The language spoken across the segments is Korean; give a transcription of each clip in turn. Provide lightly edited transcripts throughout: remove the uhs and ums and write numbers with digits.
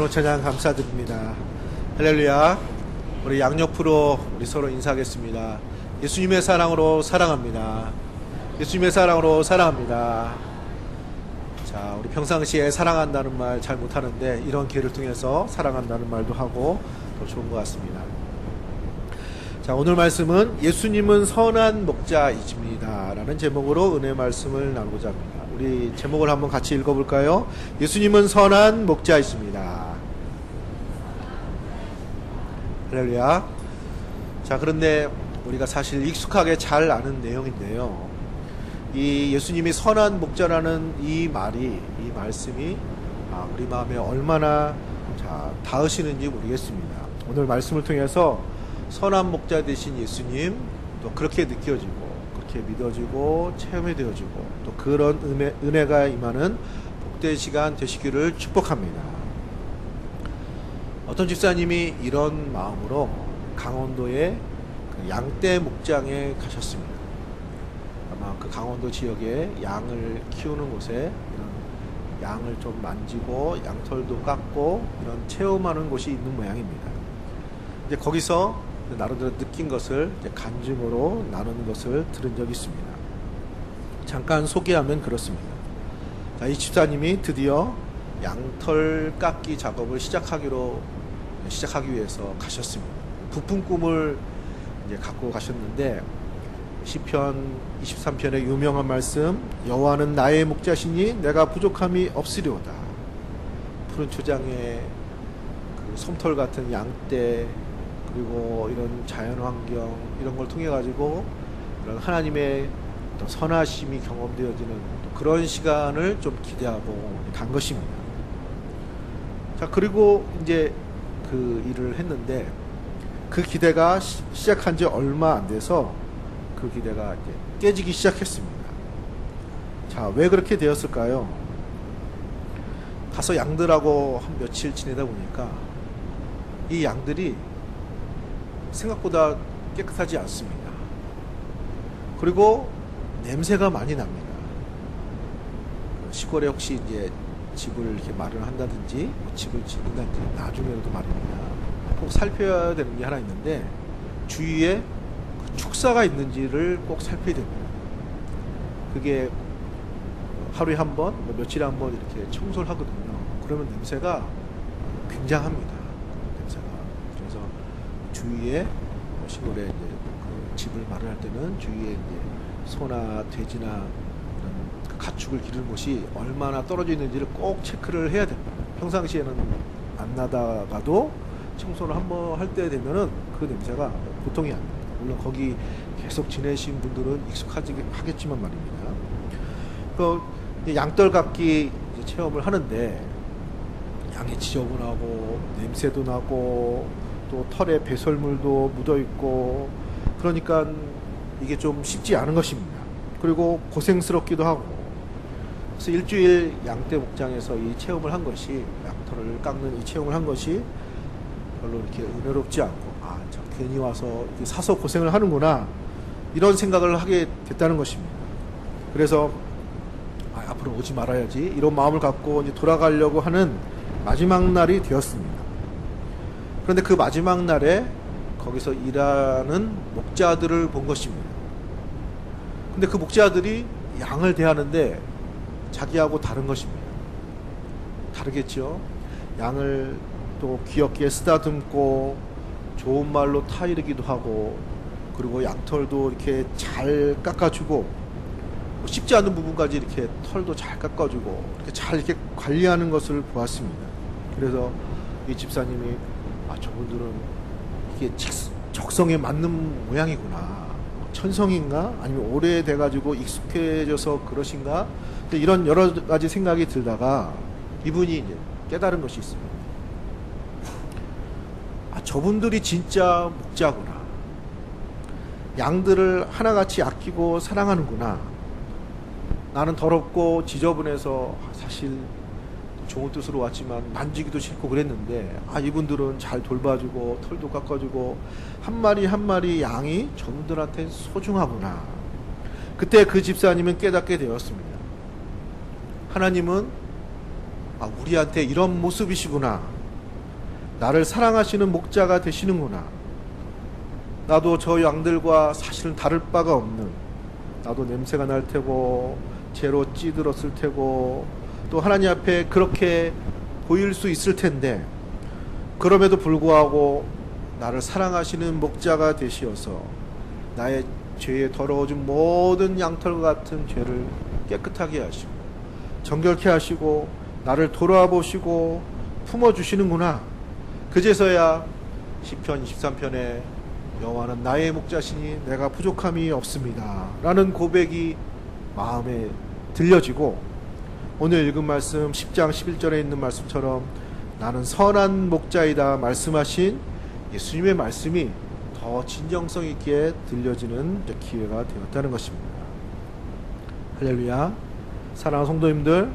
오늘 찬양 감사드립니다. 할렐루야. 우리 양옆으로 우리 서로 인사하겠습니다. 예수님의 사랑으로 사랑합니다. 예수님의 사랑으로 사랑합니다. 자, 우리 평상시에 사랑한다는 말 잘 못하는데 이런 기회를 통해서 사랑한다는 말도 하고 더 좋은 것 같습니다. 자, 오늘 말씀은 예수님은 선한 목자이십니다 라는 제목으로 은혜 말씀을 나누고자 합니다. 우리 제목을 한번 같이 읽어볼까요? 예수님은 선한 목자이십니다. 할렐루야. 자, 그런데 우리가 사실 익숙하게 잘 아는 내용인데요, 이 예수님이 선한 목자라는 이 말씀이 우리 마음에 얼마나 닿으시는지 모르겠습니다. 오늘 말씀을 통해서 선한 목자 되신 예수님, 또 그렇게 느껴지고 그렇게 믿어지고 체험이 되어지고 또 그런 은혜가 임하는 복된 시간 되시기를 축복합니다. 어떤 집사님이 이런 마음으로 강원도의 그 양떼 목장에 가셨습니다. 아마 그 강원도 지역에 양을 키우는 곳에 이런 양을 좀 만지고 양털도 깎고 이런 체험하는 곳이 있는 모양입니다. 이제 거기서 나름대로 느낀 것을 이제 간증으로 나누는 것을 들은 적이 있습니다. 잠깐 소개하면 그렇습니다. 자, 이 집사님이 드디어 양털 깎기 작업을 시작하기 위해서 가셨습니다. 부푼 꿈을 이제 갖고 가셨는데, 시편 23편의 유명한 말씀, 여호와는 나의 목자시니 내가 부족함이 없으리오다. 푸른 초장에 그 솜털 같은 양떼, 그리고 이런 자연환경 이런 걸 통해 가지고 이런 하나님의 또 선하심이 경험되어지는 그런 시간을 좀 기대하고 간 것입니다. 자, 그리고 이제 그 일을 했는데 그 기대가 시작한 지 얼마 안 돼서 그 기대가 이제 깨지기 시작했습니다. 자, 왜 그렇게 되었을까요? 가서 양들하고 한 며칠 지내다 보니까 이 양들이 생각보다 깨끗하지 않습니다. 그리고 냄새가 많이 납니다. 시골에 혹시 이제 집을 이렇게 마련한다든지 집을 짓는다든지 나중에도 말입니다, 꼭 살펴야 되는 게 하나 있는데, 주위에 그 축사가 있는지를 꼭 살펴야 됩니다. 그게 하루에 한 번, 며칠에 한 번 이렇게 청소를 하거든요. 그러면 냄새가 굉장합니다. 냄새가. 그래서 주위에 시골에 이제 그 집을 마련할 때는 주위에 이제 소나 돼지나 이런 그 가축을 기르는 곳이 얼마나 떨어져 있는지를 꼭 체크를 해야 됩니다. 평상시에는 안 나다가도 청소를 한번 할 때 되면은 그 냄새가 보통이 아닙니다. 물론 거기 계속 지내신 분들은 익숙하지 하겠지만 말입니다. 그 양털 깎기 체험을 하는데 양이 지저분하고 냄새도 나고 또 털에 배설물도 묻어 있고 그러니까 이게 좀 쉽지 않은 것입니다. 그리고 고생스럽기도 하고, 그래서 일주일 양떼 목장에서 이 체험을 한 것이, 양털을 깎는 이 체험을 한 것이 별로 이렇게 은혜롭지 않고, 저 괜히 와서 사서 고생을 하는구나, 이런 생각을 하게 됐다는 것입니다. 그래서 앞으로 오지 말아야지, 이런 마음을 갖고 이제 돌아가려고 하는 마지막 날이 되었습니다. 그런데 그 마지막 날에 거기서 일하는 목자들을 본 것입니다. 근데 그 목자들이 양을 대하는데 자기하고 다른 것입니다. 다르겠죠. 양을 또 귀엽게 쓰다듬고 좋은 말로 타이르기도 하고, 그리고 양털도 이렇게 잘 깎아주고, 쉽지 않은 부분까지 이렇게 털도 잘 깎아주고 이렇게 잘 이렇게 관리하는 것을 보았습니다. 그래서 이 집사님이 저분들은 이게 적성에 맞는 모양이구나, 천성인가 아니면 오래돼가지고 익숙해져서 그러신가, 이런 여러 가지 생각이 들다가 이분이 이제 깨달은 것이 있습니다. 저분들이 진짜 목자구나, 양들을 하나같이 아끼고 사랑하는구나. 나는 더럽고 지저분해서 사실 좋은 뜻으로 왔지만 만지기도 싫고 그랬는데, 이분들은 잘 돌봐주고 털도 깎아주고 한 마리 한 마리 양이 저분들한테 소중하구나. 그때 그 집사님은 깨닫게 되었습니다. 하나님은 우리한테 이런 모습이시구나, 나를 사랑하시는 목자가 되시는구나. 나도 저 양들과 사실은 다를 바가 없는, 나도 냄새가 날 테고 죄로 찌들었을 테고 또 하나님 앞에 그렇게 보일 수 있을 텐데, 그럼에도 불구하고 나를 사랑하시는 목자가 되시어서 나의 죄에 더러워진 모든 양털과 같은 죄를 깨끗하게 하시고 정결케 하시고 나를 돌아보시고 품어주시는구나. 그제서야 시편 23편에 여호와는 나의 목자시니 내가 부족함이 없습니다 라는 고백이 마음에 들려지고, 오늘 읽은 말씀 10장 11절에 있는 말씀처럼 나는 선한 목자이다 말씀하신 예수님의 말씀이 더 진정성 있게 들려지는 기회가 되었다는 것입니다. 할렐루야. 사랑하는 성도님들,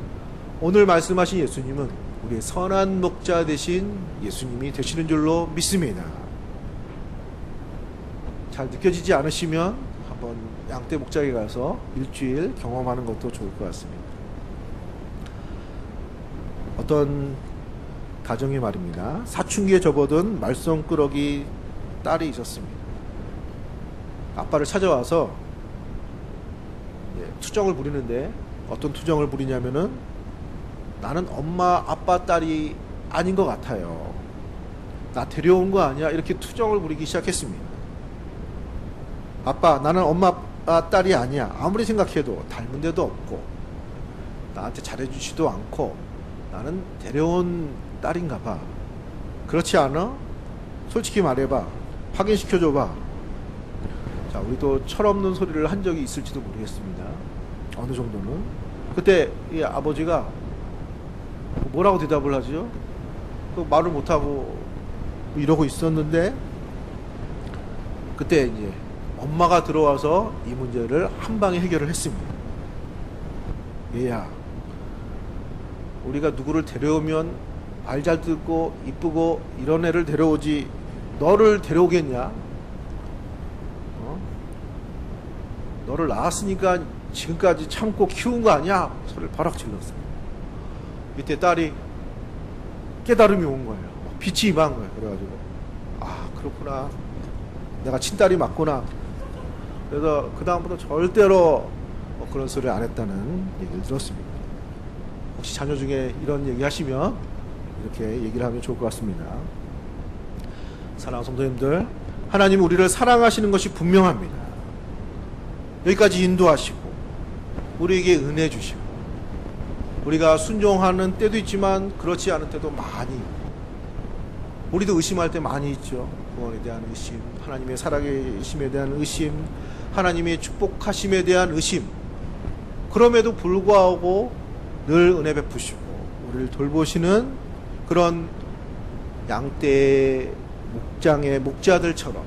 오늘 말씀하신 예수님은 우리의 선한 목자 되신 예수님이 되시는 줄로 믿습니다. 잘 느껴지지 않으시면 한번 양떼 목장에 가서 일주일 경험하는 것도 좋을 것 같습니다. 어떤 가정이 말입니다, 사춘기에 접어든 말썽꾸러기 딸이 있었습니다. 아빠를 찾아와서 투정을 부리는데, 어떤 투정을 부리냐면은 나는 엄마 아빠 딸이 아닌 것 같아요, 나 데려온 거 아니야, 이렇게 투정을 부리기 시작했습니다. 아빠, 나는 엄마 딸이 아니야, 아무리 생각해도 닮은 데도 없고 나한테 잘해주지도 않고 나는 데려온 딸인가 봐. 그렇지 않아? 솔직히 말해봐, 확인시켜줘봐. 자, 우리도 철없는 소리를 한 적이 있을지도 모르겠습니다. 어느 정도는. 그때 이 아버지가 뭐라고 대답을 하죠? 말을 못하고 이러고 있었는데, 그때 이제 엄마가 들어와서 이 문제를 한 방에 해결을 했습니다. 얘야, 우리가 누구를 데려오면 말 잘 듣고 이쁘고 이런 애를 데려오지 너를 데려오겠냐? 너를 낳았으니까 지금까지 참고 키운 거 아니야? 소리를 바락 질렀어요. 이때 딸이 깨달음이 온 거예요. 빛이 임한 거예요. 그래가지고 아, 그렇구나, 내가 친딸이 맞구나. 그래서 그 다음부터 절대로 그런 소리 안 했다는 얘기를 들었습니다. 혹시 자녀 중에 이런 얘기 하시면 이렇게 얘기를 하면 좋을 것 같습니다. 사랑하는 성도님들, 하나님은 우리를 사랑하시는 것이 분명합니다. 여기까지 인도하시고 우리에게 은혜 주시고, 우리가 순종하는 때도 있지만 그렇지 않은 때도 많이 있고, 우리도 의심할 때 많이 있죠. 구원에 대한 의심, 하나님의 살아계심에 대한 의심, 하나님의 축복하심에 대한 의심. 그럼에도 불구하고 늘 은혜 베푸시고 우리를 돌보시는 그런 양떼의 목장의 목자들처럼,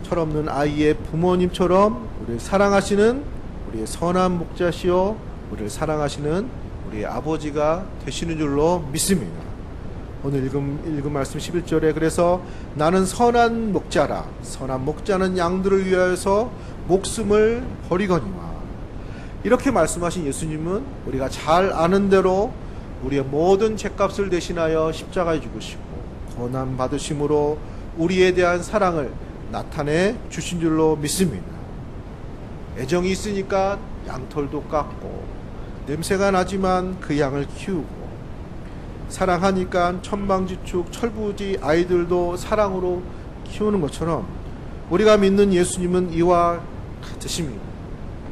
철없는 아이의 부모님처럼 우리를 사랑하시는 우리의 선한 목자시요 우리를 사랑하시는 우리의 아버지가 되시는 줄로 믿습니다. 오늘 읽은 말씀 11절에 그래서 나는 선한 목자라, 선한 목자는 양들을 위하여서 목숨을 버리거니와, 이렇게 말씀하신 예수님은 우리가 잘 아는 대로 우리의 모든 죄값을 대신하여 십자가에 죽으시고 고난 받으심으로 우리에 대한 사랑을 나타내 주신 줄로 믿습니다. 애정이 있으니까 양털도 깎고, 냄새가 나지만 그 양을 키우고, 사랑하니까 천방지축 철부지 아이들도 사랑으로 키우는 것처럼 우리가 믿는 예수님은 이와 같으십니다.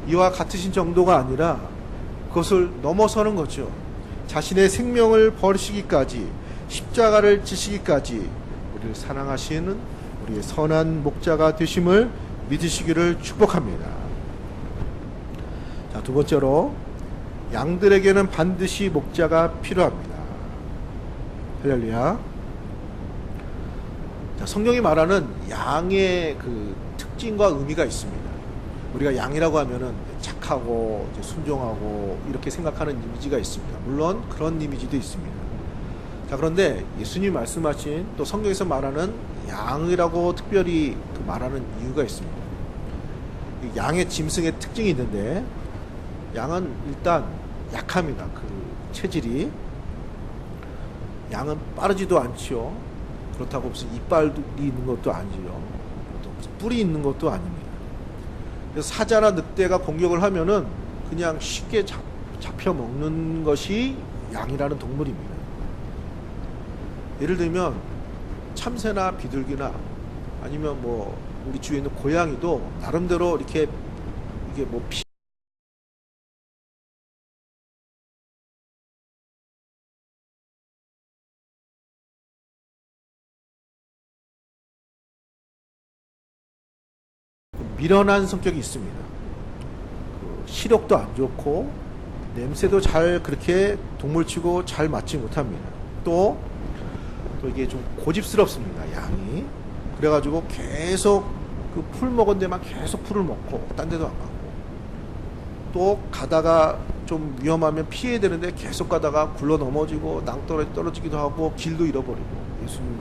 이와 같으신 정도가 아니라 그것을 넘어서는 거죠. 자신의 생명을 버리시기까지, 십자가를 지시기까지 우리를 사랑하시는 우리의 선한 목자가 되심을 믿으시기를 축복합니다. 자, 두 번째로 양들에게는 반드시 목자가 필요합니다. 할렐루야. 자, 성경이 말하는 양의 그 특징과 의미가 있습니다. 우리가 양이라고 하면은 착하고 순종하고 이렇게 생각하는 이미지가 있습니다. 물론 그런 이미지도 있습니다. 자, 그런데 예수님이 말씀하신 또 성경에서 말하는 양이라고 특별히 말하는 이유가 있습니다. 양의 짐승의 특징이 있는데, 양은 일단 약합니다. 그 체질이. 양은 빠르지도 않지요. 그렇다고 무슨 이빨이 있는 것도 아니죠. 또 무슨 뿔이 있는 것도 아닙니다. 그래서 사자나 늑대가 공격을 하면은 그냥 쉽게 잡혀 먹는 것이 양이라는 동물입니다. 예를 들면 참새나 비둘기나 아니면 뭐 우리 주위에 있는 고양이도 나름대로 이렇게 이게 뭐 미련한 성격이 있습니다. 시력도 안 좋고 냄새도 잘 그렇게 동물치고 잘 맡지 못합니다. 또 이게 좀 고집스럽습니다. 양이. 그래가지고 계속 그 풀 먹은 데만 계속 풀을 먹고 딴 데도 안 가고, 또 가다가 좀 위험하면 피해야 되는데 계속 가다가 굴러 넘어지고 낭떠러지 떨어지기도 하고 길도 잃어버리고, 예수님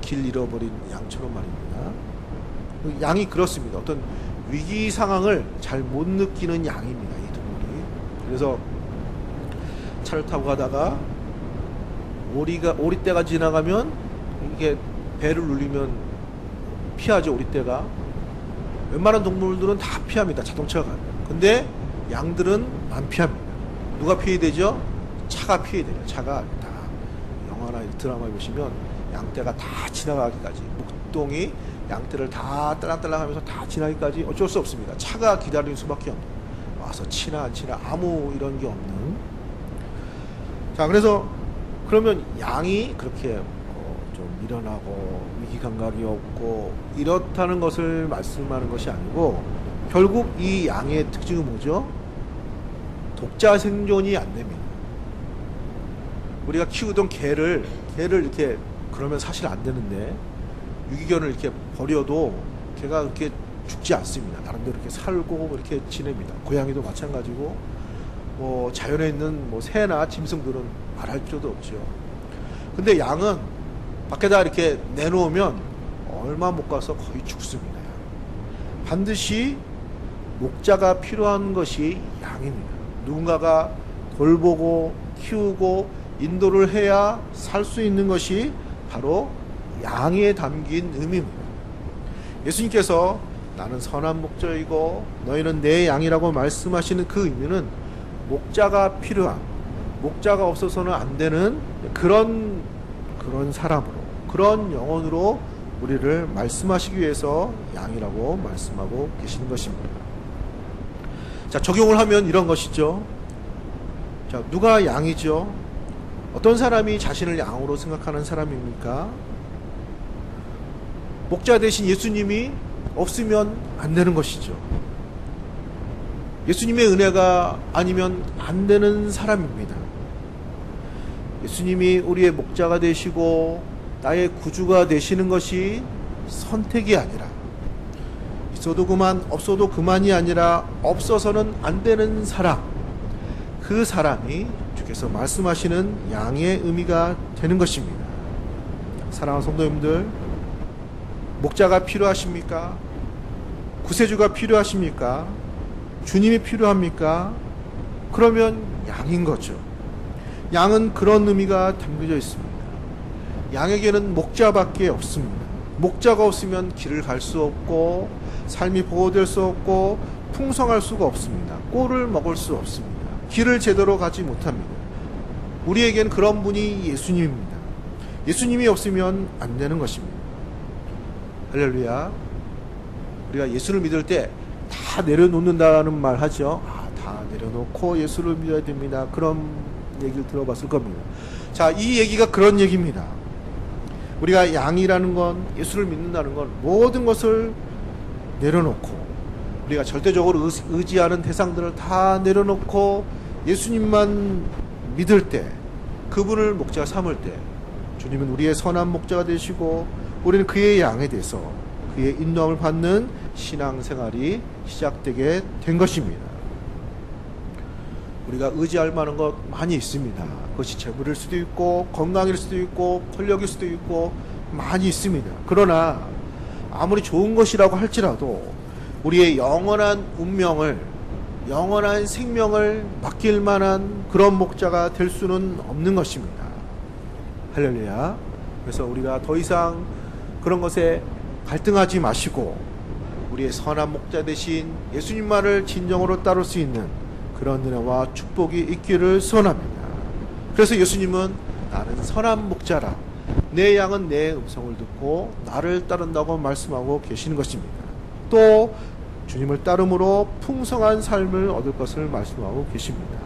길 잃어버린 양처럼 말입니다. 양이 그렇습니다. 어떤 위기 상황을 잘 못 느끼는 양입니다, 이 동물이. 그래서 차를 타고 가다가 오리떼가 지나가면 이게 배를 눌리면 피하죠. 오리떼가. 웬만한 동물들은 다 피합니다, 자동차가 가면. 근데 양들은 안 피합니다. 누가 피해야 되죠? 차가 피해야 돼요. 차가 다. 영화나 드라마에 보시면 양떼가 다 지나가기까지, 목동이 양떼를 다 딸랑딸랑 하면서 다 지나기까지 어쩔 수 없습니다. 차가 기다리는 수밖에 없는, 와서 치나 안 치나 아무 이런 게 없는. 자, 그래서 그러면 양이 그렇게 좀 미련하고 위기감각이 없고 이렇다는 것을 말씀하는 것이 아니고, 결국 이 양의 특징은 뭐죠? 독자 생존이 안 됩니다. 우리가 키우던 개를 이렇게 그러면 사실 안 되는데, 유기견을 이렇게 버려도 걔가 그렇게 죽지 않습니다. 나름대로 이렇게 살고 이렇게 지냅니다. 고양이도 마찬가지고, 뭐 자연에 있는 뭐 새나 짐승들은 말할 필요도 없죠. 근데 양은 밖에다 이렇게 내놓으면 얼마 못 가서 거의 죽습니다. 반드시 목자가 필요한 것이 양입니다. 누군가가 돌보고 키우고 인도를 해야 살 수 있는 것이 바로 양에 담긴 의미입니다. 예수님께서 나는 선한 목자이고 너희는 내 양이라고 말씀하시는 그 의미는 목자가 필요한, 목자가 없어서는 안 되는 그런 사람으로, 그런 영혼으로 우리를 말씀하시기 위해서 양이라고 말씀하고 계시는 것입니다. 자, 적용을 하면 이런 것이죠. 자, 누가 양이죠? 어떤 사람이 자신을 양으로 생각하는 사람입니까? 목자 대신 예수님이 없으면 안 되는 것이죠. 예수님의 은혜가 아니면 안 되는 사람입니다. 예수님이 우리의 목자가 되시고 나의 구주가 되시는 것이 선택이 아니라, 있어도 그만 없어도 그만이 아니라 없어서는 안 되는 사람, 그 사람이 주께서 말씀하시는 양의 의미가 되는 것입니다. 사랑하는 성도님들, 목자가 필요하십니까? 구세주가 필요하십니까? 주님이 필요합니까? 그러면 양인 거죠. 양은 그런 의미가 담겨져 있습니다. 양에게는 목자밖에 없습니다. 목자가 없으면 길을 갈 수 없고 삶이 보호될 수 없고 풍성할 수가 없습니다. 꼴을 먹을 수 없습니다. 길을 제대로 가지 못합니다. 우리에겐 그런 분이 예수님입니다. 예수님이 없으면 안 되는 것입니다. 할렐루야. 우리가 예수를 믿을 때 다 내려놓는다는 말 하죠. 다 내려놓고 예수를 믿어야 됩니다. 그런 얘기를 들어봤을 겁니다. 자, 이 얘기가 그런 얘기입니다. 우리가 양이라는 건, 예수를 믿는다는 건 모든 것을 내려놓고, 우리가 절대적으로 의지하는 대상들을 다 내려놓고 예수님만 믿을 때, 그분을 목자 삼을 때, 주님은 우리의 선한 목자가 되시고 우리는 그의 양에 대해서 그의 인도함을 받는 신앙생활이 시작되게 된 것입니다. 우리가 의지할 만한 것 많이 있습니다. 그것이 재물일 수도 있고 건강일 수도 있고 권력일 수도 있고 많이 있습니다. 그러나 아무리 좋은 것이라고 할지라도 우리의 영원한 운명을, 영원한 생명을 맡길 만한 그런 목자가 될 수는 없는 것입니다. 할렐루야. 그래서 우리가 더 이상 그런 것에 갈등하지 마시고 우리의 선한 목자 대신 예수님만을 진정으로 따를 수 있는 그런 은혜와 축복이 있기를 소원합니다. 그래서 예수님은 나는 선한 목자라, 내 양은 내 음성을 듣고 나를 따른다고 말씀하고 계시는 것입니다. 또 주님을 따름으로 풍성한 삶을 얻을 것을 말씀하고 계십니다.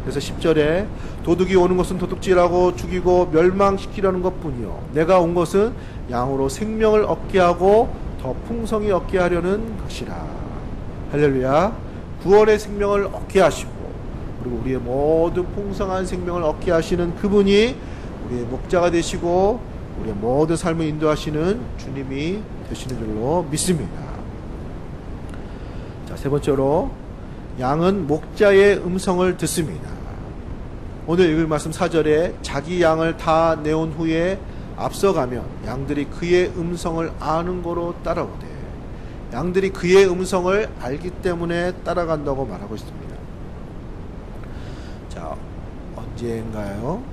그래서 10절에 도둑이 오는 것은 도둑질하고 죽이고 멸망시키려는 것뿐이요 내가 온 것은 양으로 생명을 얻게 하고 더 풍성히 얻게 하려는 것이라. 할렐루야. 구원의 생명을 얻게 하시고 그리고 우리의 모든 풍성한 생명을 얻게 하시는 그분이 우리의 목자가 되시고 우리의 모든 삶을 인도하시는 주님이 되시는 줄로 믿습니다. 자, 세 번째로 양은 목자의 음성을 듣습니다. 오늘 읽을 말씀 4절에 자기 양을 다 내온 후에 앞서가면 양들이 그의 음성을 아는 거로 따라오되, 양들이 그의 음성을 알기 때문에 따라간다고 말하고 있습니다. 자, 언젠가요?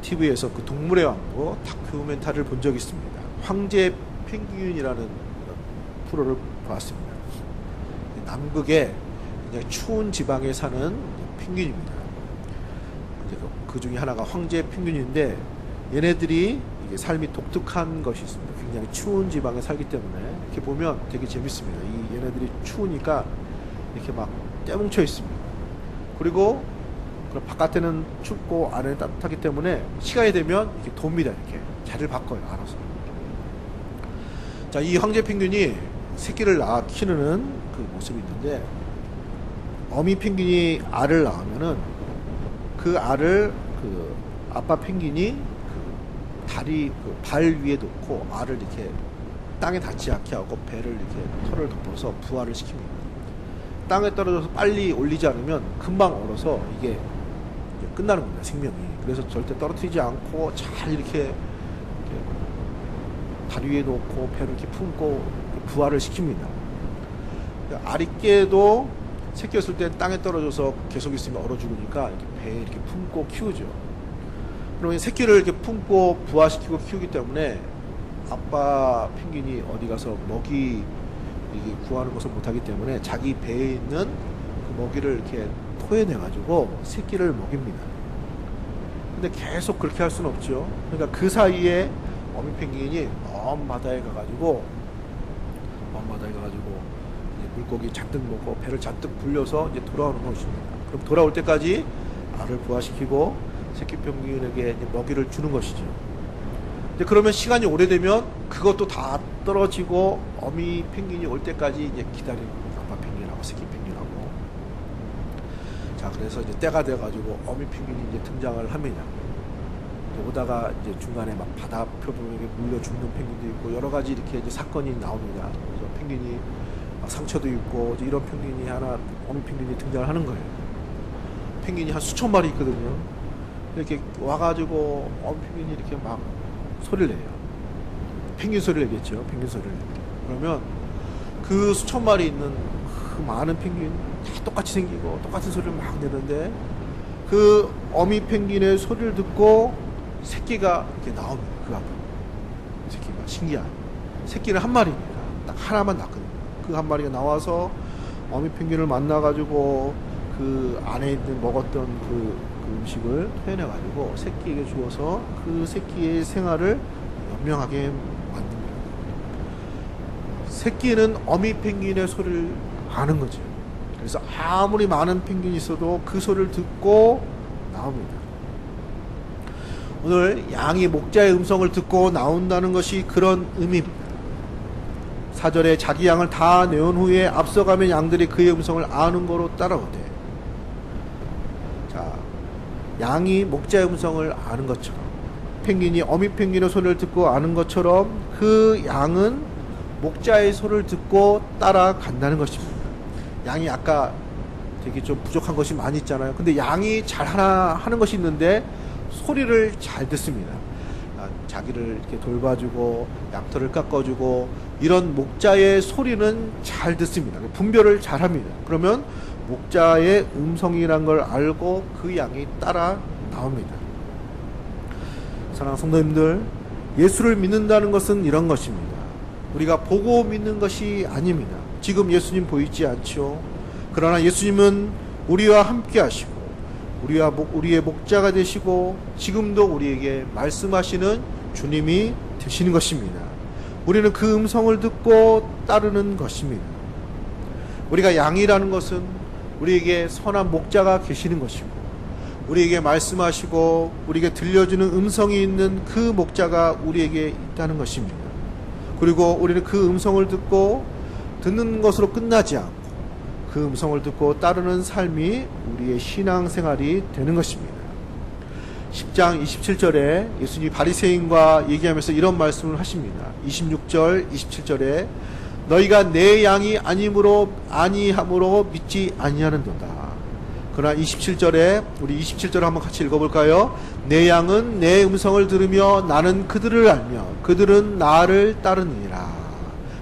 TV에서 그 동물의 왕국 다큐멘터리를 본 적이 있습니다. 황제 펭귄이라는 프로를 봤습니다. 남극의 굉장히 추운 지방에 사는 펭귄입니다. 그 중에 하나가 황제 펭귄인데 얘네들이 이게 삶이 독특한 것이 있습니다. 굉장히 추운 지방에 살기 때문에 이렇게 보면 되게 재밌습니다. 이 얘네들이 추우니까 이렇게 막 떼뭉쳐 있습니다. 그리고 바깥에는 춥고 안에는 따뜻하기 때문에 시간이 되면 이렇게 돕니다. 이렇게 자리를 바꿔요. 알아서. 자, 이 황제 펭귄이 새끼를 낳아 키우는 그 모습이 있는데, 어미 펭귄이 알을 낳으면은 그 알을 그 아빠 펭귄이 그 다리 그 발 위에 놓고 알을 이렇게 땅에 닿지 않게 하고 배를 이렇게 털을 덮어서 부화를 시킵니다. 땅에 떨어져서 빨리 올리지 않으면 금방 얼어서 이게 끝나는 겁니다. 생명이. 그래서 절대 떨어뜨리지 않고 잘 이렇게 다리 위에 놓고 배를 이렇게 품고 부화를 시킵니다. 아리깨도 새끼였을 때 땅에 떨어져서 계속 있으면 얼어 죽으니까 이렇게 배에 이렇게 품고 키우죠. 그러면 새끼를 이렇게 품고 부화시키고 키우기 때문에 아빠 펭귄이 어디 가서 먹이 이게 구하는 것을 못하기 때문에 자기 배에 있는 그 먹이를 이렇게 토해내가지고 새끼를 먹입니다. 근데 계속 그렇게 할 수는 없죠. 그러니까 그 사이에 어미 펭귄이 먼 바다에 가가지고 물고기 잔뜩 먹고 배를 잔뜩 불려서 이제 돌아오는 것입니다. 그럼 돌아올 때까지 알을 부화시키고 새끼 펭귄에게 이제 먹이를 주는 것이죠. 근데 그러면 시간이 오래되면 그것도 다 떨어지고 어미 펭귄이 올 때까지 이제 기다리는 아빠 펭귄하고 새끼 펭귄하고. 자, 그래서 이제 때가 돼가지고 어미 펭귄이 이제 등장을 합니다. 이제 오다가 이제 중간에 막 바다 표범에게 물려 죽는 펭귄도 있고 여러 가지 이렇게 이제 사건이 나옵니다. 그래서 펭귄이 상처도 있고 이런 펭귄이 하나 어미 펭귄이 등장을 하는 거예요. 펭귄이 한 수천 마리 있거든요. 이렇게 와가지고 어미 펭귄이 이렇게 막 소리를 내요. 펭귄 소리를 내겠죠. 펭귄 소리를. 그러면 그 수천 마리 있는 그 많은 펭귄 다 똑같이 생기고 똑같은 소리를 막 내는데 그 어미 펭귄의 소리를 듣고 새끼가 이렇게 나옵니다. 그 앞으로. 새끼가 신기한. 새끼는 한 마리입니다. 딱 하나만 낳거든요. 그 한 마리가 나와서 어미 펭귄을 만나가지고 그 안에 있는 먹었던 그 음식을 토해내가지고 새끼에게 주어서 그 새끼의 생활을 연명하게 만듭니다. 새끼는 어미 펭귄의 소리를 아는 거죠. 그래서 아무리 많은 펭귄이 있어도 그 소리를 듣고 나옵니다. 오늘 양이 목자의 음성을 듣고 나온다는 것이 그런 의미입니다. 4절에 자기 양을 다 내온 후에 앞서가면 양들이 그의 음성을 아는 거로 따라오되. 자, 양이 목자의 음성을 아는 것처럼 펭귄이 어미 펭귄의 소리를 듣고 아는 것처럼 그 양은 목자의 소리를 듣고 따라간다는 것입니다. 양이 아까 되게 좀 부족한 것이 많이 있잖아요. 근데 양이 잘 하는 것이 있는데 소리를 잘 듣습니다. 자기를 이렇게 돌봐주고 양털을 깎아주고 이런 목자의 소리는 잘 듣습니다. 분별을 잘 합니다. 그러면 목자의 음성이란 걸 알고 그 양이 따라 나옵니다. 사랑하는 성도님들, 예수를 믿는다는 것은 이런 것입니다. 우리가 보고 믿는 것이 아닙니다. 지금 예수님 보이지 않죠? 그러나 예수님은 우리와 함께 하시고 우리의 목자가 되시고 지금도 우리에게 말씀하시는 주님이 되시는 것입니다. 우리는 그 음성을 듣고 따르는 것입니다. 우리가 양이라는 것은 우리에게 선한 목자가 계시는 것이고 우리에게 말씀하시고 우리에게 들려주는 음성이 있는 그 목자가 우리에게 있다는 것입니다. 그리고 우리는 그 음성을 듣고 듣는 것으로 끝나지 않고 그 음성을 듣고 따르는 삶이 우리의 신앙생활이 되는 것입니다. 10장 27절에 예수님이 바리새인과 얘기하면서 이런 말씀을 하십니다. 26절 27절에 너희가 내 양이 아니함으로 믿지 아니하는도다. 그러나 27절에 우리 27절 한번 같이 읽어볼까요? 내 양은 내 음성을 들으며 나는 그들을 알며 그들은 나를 따르느니라.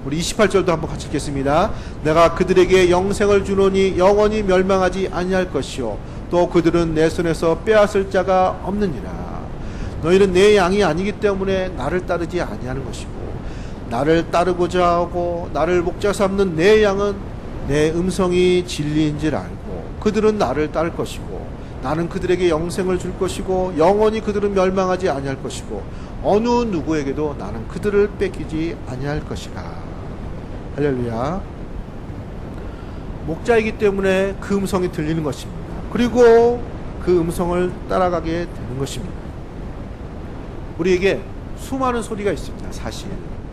우리 28절도 한번 같이 읽겠습니다. 내가 그들에게 영생을 주노니 영원히 멸망하지 아니할 것이요 또 그들은 내 손에서 빼앗을 자가 없느니라. 너희는 내 양이 아니기 때문에 나를 따르지 아니하는 것이고 나를 따르고자 하고 나를 목자 삼는 내 양은 내 음성이 진리인 줄 알고 그들은 나를 따를 것이고 나는 그들에게 영생을 줄 것이고 영원히 그들은 멸망하지 아니할 것이고 어느 누구에게도 나는 그들을 뺏기지 아니할 것이라. 할렐루야. 목자이기 때문에 그 음성이 들리는 것입니다. 그리고 그 음성을 따라가게 되는 것입니다. 우리에게 수많은 소리가 있습니다. 사실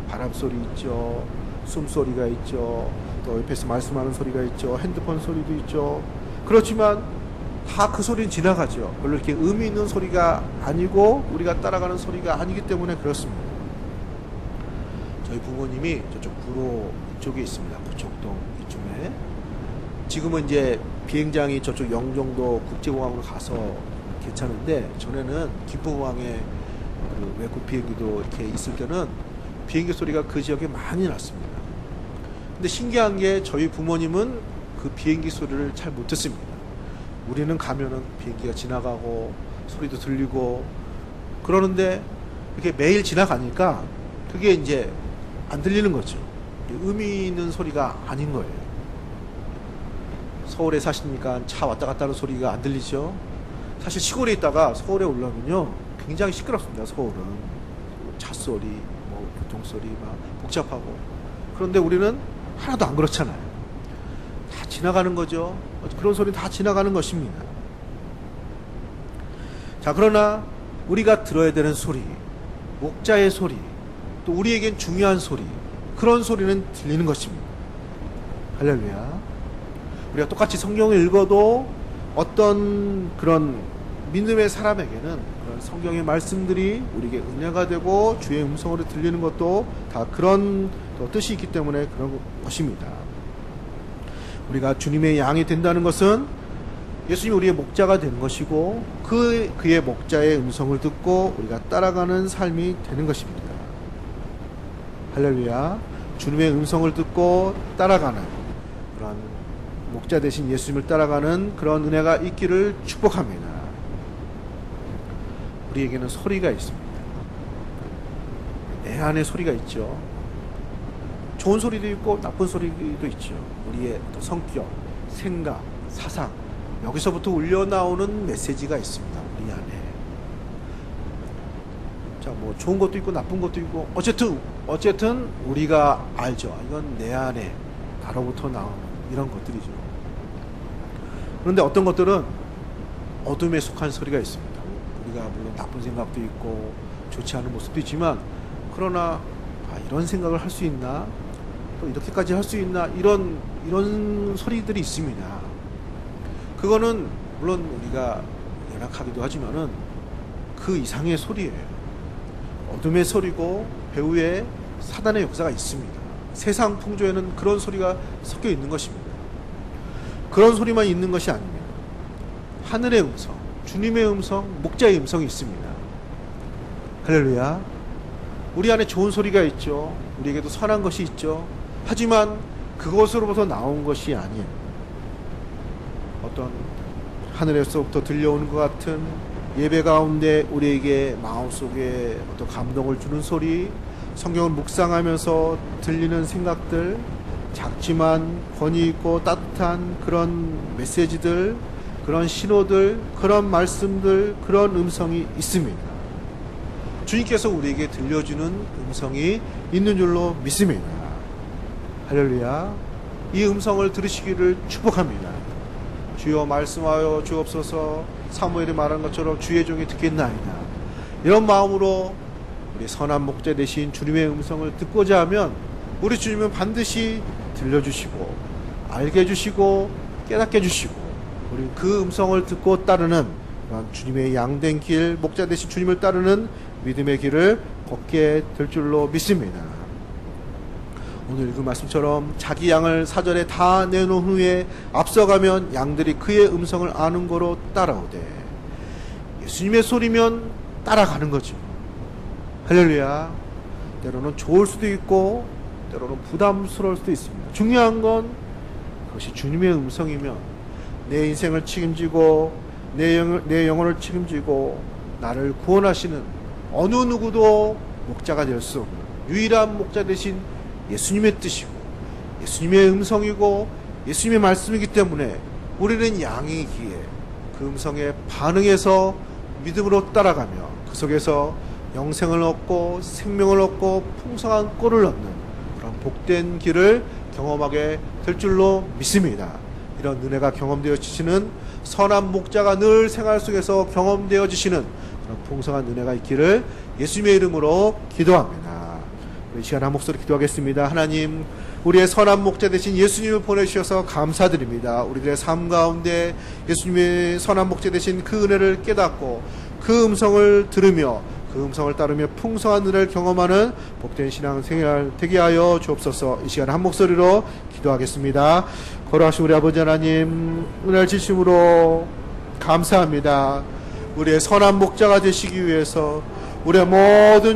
바람 소리 있죠, 숨소리가 있죠, 또 옆에서 말씀하는 소리가 있죠, 핸드폰 소리도 있죠. 그렇지만 다 그 소리는 지나가죠. 별로 이렇게 의미 있는 소리가 아니고 우리가 따라가는 소리가 아니기 때문에 그렇습니다. 저희 부모님이 저쪽 구로 이쪽에 있습니다. 구청동 이쪽에. 지금은 이제 비행장이 저쪽 영종도 국제공항으로 가서 괜찮은데 전에는 김포공항에 그 외국 비행기도 이렇게 있을 때는 비행기 소리가 그 지역에 많이 났습니다. 근데 신기한 게 저희 부모님은 그 비행기 소리를 잘 못 듣습니다. 우리는 가면은 비행기가 지나가고 소리도 들리고 그러는데 이렇게 매일 지나가니까 그게 이제 안 들리는 거죠. 의미 있는 소리가 아닌 거예요. 서울에 사시니까 차 왔다 갔다 하는 소리가 안 들리죠. 사실 시골에 있다가 서울에 올라오면요 굉장히 시끄럽습니다. 서울은 차 소리, 뭐 교통소리 막 복잡하고. 그런데 우리는 하나도 안 그렇잖아요. 다 지나가는 거죠. 그런 소리는 다 지나가는 것입니다. 자, 그러나 우리가 들어야 되는 소리, 목자의 소리, 또 우리에겐 중요한 소리, 그런 소리는 들리는 것입니다. 할렐루야. 우리가 똑같이 성경을 읽어도 어떤 그런 믿음의 사람에게는 그런 성경의 말씀들이 우리에게 은혜가 되고 주의 음성으로 들리는 것도 다 그런 뜻이 있기 때문에 그런 것입니다. 우리가 주님의 양이 된다는 것은 예수님이 우리의 목자가 되는 것이고 그의 목자의 음성을 듣고 우리가 따라가는 삶이 되는 것입니다. 할렐루야. 주님의 음성을 듣고 따라가는 그런 목자 되신 예수님을 따라가는 그런 은혜가 있기를 축복합니다. 우리에게는 소리가 있습니다. 내 안에 소리가 있죠. 좋은 소리도 있고 나쁜 소리도 있죠. 우리의 성격, 생각, 사상, 여기서부터 울려나오는 메시지가 있습니다. 우리 안에. 자, 뭐 좋은 것도 있고 나쁜 것도 있고 어쨌든 우리가 알죠. 이건 내 안에 나로부터 나오는 이런 것들이죠. 그런데 어떤 것들은 어둠에 속한 소리가 있습니다. 우리가 물론 나쁜 생각도 있고 좋지 않은 모습도 있지만 그러나 이런 생각을 할 수 있나? 또 이렇게까지 할 수 있나? 이런 소리들이 있습니다. 그거는 물론 우리가 연약하기도 하지만은 그 이상의 소리예요. 어둠의 소리고 배후에 사단의 역사가 있습니다. 세상 풍조에는 그런 소리가 섞여 있는 것입니다. 그런 소리만 있는 것이 아닙니다. 하늘의 음성, 주님의 음성, 목자의 음성이 있습니다. 할렐루야. 우리 안에 좋은 소리가 있죠. 우리에게도 선한 것이 있죠. 하지만 그것으로부터 나온 것이 아닌 어떤 하늘에서부터 들려오는 것 같은 예배 가운데 우리에게 마음속에 어떤 감동을 주는 소리, 성경을 묵상하면서 들리는 생각들, 작지만 권위 있고 따뜻한 그런 메시지들, 그런 신호들, 그런 말씀들, 그런 음성이 있습니다. 주님께서 우리에게 들려주는 음성이 있는 줄로 믿습니다. 할렐루야. 이 음성을 들으시기를 축복합니다. 주여 말씀하여 주옵소서. 사무엘이 말한 것처럼 주의 종이 듣겠나이다. 이런 마음으로 우리 선한 목자 되신 주님의 음성을 듣고자 하면 우리 주님은 반드시 들려주시고 알게 해주시고 깨닫게 해주시고 우리 그 음성을 듣고 따르는 주님의 양된 길, 목자 되신 주님을 따르는 믿음의 길을 걷게 될 줄로 믿습니다. 오늘 읽은 말씀처럼 자기 양을 사전에 다 내놓은 후에 앞서가면 양들이 그의 음성을 아는 거로 따라오되, 예수님의 소리면 따라가는 거죠. 할렐루야. 때로는 좋을 수도 있고 때로는 부담스러울 수도 있습니다. 중요한 건 그것이 주님의 음성이면 내 인생을 책임지고 내 영혼을 책임지고 나를 구원하시는 어느 누구도 목자가 될 수 없는 유일한 목자 되신 예수님의 뜻이고 예수님의 음성이고 예수님의 말씀이기 때문에 우리는 양이기에 그 음성에 반응해서 믿음으로 따라가며 그 속에서 영생을 얻고 생명을 얻고 풍성한 꼴을 얻는 그런 복된 길을 경험하게 될 줄로 믿습니다. 이런 은혜가 경험되어지시는 선한 목자가 늘 생활 속에서 경험되어지시는 그런 풍성한 은혜가 있기를 예수님의 이름으로 기도합니다. 이 시간 한 목소리 기도하겠습니다. 하나님, 우리의 선한 목자 되신 예수님을 보내주셔서 감사드립니다. 우리들의 삶 가운데 예수님의 선한 목자 되신 그 은혜를 깨닫고 그 음성을 들으며 그 음성을 따르며 풍성한 은혜를 경험하는 복된 신앙 생활 되게 하여 주옵소서. 이 시간 한 목소리로 기도하겠습니다. 거룩하신 우리 아버지 하나님, 은혜를 주심으로 감사합니다. 우리의 선한 목자가 되시기 위해서 우리의 모든